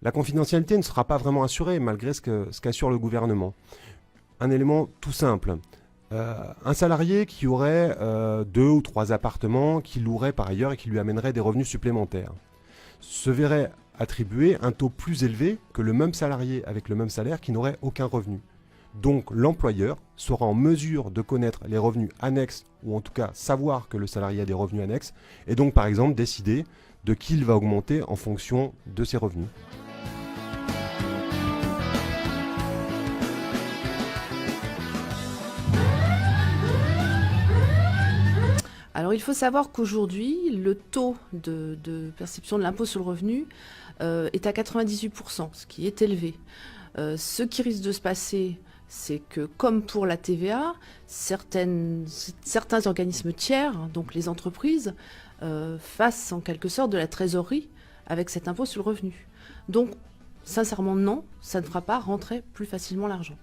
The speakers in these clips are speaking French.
La confidentialité ne sera pas vraiment assurée malgré ce qu'assure le gouvernement. Un élément tout simple. Un salarié qui aurait 2 ou 3 appartements, qui louerait par ailleurs et qui lui amènerait des revenus supplémentaires, se verrait attribuer un taux plus élevé que le même salarié avec le même salaire qui n'aurait aucun revenu. Donc l'employeur sera en mesure de connaître les revenus annexes, ou en tout cas savoir que le salarié a des revenus annexes, et donc par exemple décider de qui il va augmenter en fonction de ses revenus. Alors il faut savoir qu'aujourd'hui, le taux de perception de l'impôt sur le revenu est à 98%, ce qui est élevé. Ce qui risque de se passer, c'est que comme pour la TVA, certains organismes tiers, donc les entreprises, fassent en quelque sorte de la trésorerie avec cet impôt sur le revenu. Donc sincèrement non, ça ne fera pas rentrer plus facilement l'argent.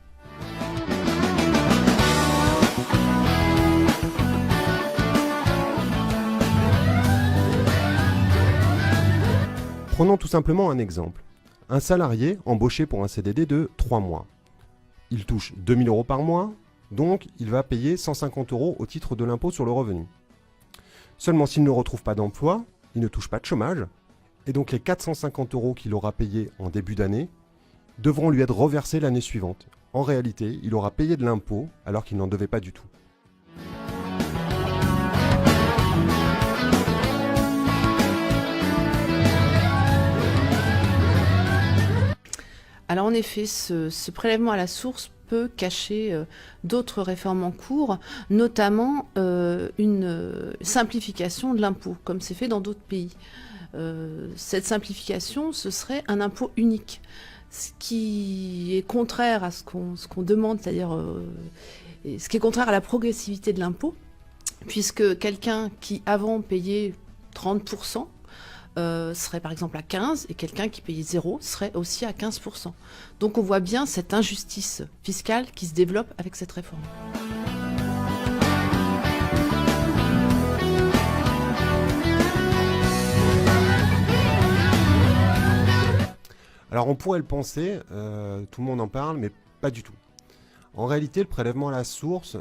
Prenons tout simplement un exemple. Un salarié embauché pour un CDD de 3 mois. Il touche 2 000 € par mois, donc il va payer 150 € au titre de l'impôt sur le revenu. Seulement s'il ne retrouve pas d'emploi, il ne touche pas de chômage, et donc les 450 € qu'il aura payés en début d'année devront lui être reversés l'année suivante. En réalité, il aura payé de l'impôt alors qu'il n'en devait pas du tout. Alors en effet, ce prélèvement à la source peut cacher d'autres réformes en cours, notamment une simplification de l'impôt, comme c'est fait dans d'autres pays. Cette simplification, ce serait un impôt unique, ce qui est contraire à ce qu'on demande, c'est-à-dire ce qui est contraire à la progressivité de l'impôt, puisque quelqu'un qui avant payait 30%, serait par exemple à 15 et quelqu'un qui payait 0 serait aussi à 15%. Donc on voit bien cette injustice fiscale qui se développe avec cette réforme. Alors on pourrait le penser, tout le monde en parle, mais pas du tout. En réalité, le prélèvement à la source,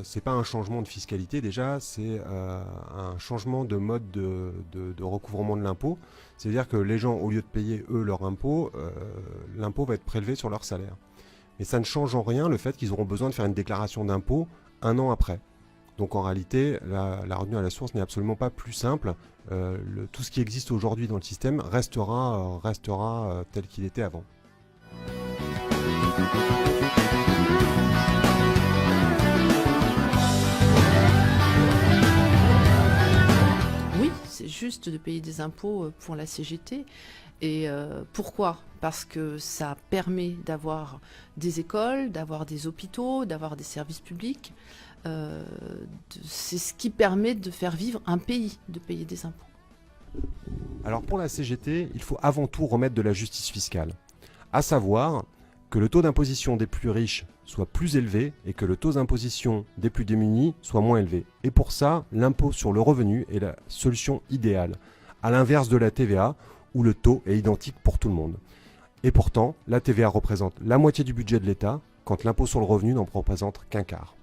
c'est pas un changement de fiscalité déjà, c'est un changement de mode de recouvrement de l'impôt. C'est-à-dire que les gens, au lieu de payer eux leur impôt, l'impôt va être prélevé sur leur salaire. Mais ça ne change en rien le fait qu'ils auront besoin de faire une déclaration d'impôt 1 an après. Donc en réalité, la retenue à la source n'est absolument pas plus simple. Tout ce qui existe aujourd'hui dans le système restera tel qu'il était avant. Oui, c'est juste de payer des impôts pour la CGT. Et pourquoi ? Parce que ça permet d'avoir des écoles, d'avoir des hôpitaux, d'avoir des services publics. C'est ce qui permet de faire vivre un pays, de payer des impôts. Alors pour la CGT, il faut avant tout remettre de la justice fiscale. À savoir que le taux d'imposition des plus riches soit plus élevé et que le taux d'imposition des plus démunis soit moins élevé. Et pour ça, l'impôt sur le revenu est la solution idéale, à l'inverse de la TVA, où le taux est identique pour tout le monde. Et pourtant, la TVA représente la moitié du budget de l'État, quand l'impôt sur le revenu n'en représente qu'un quart.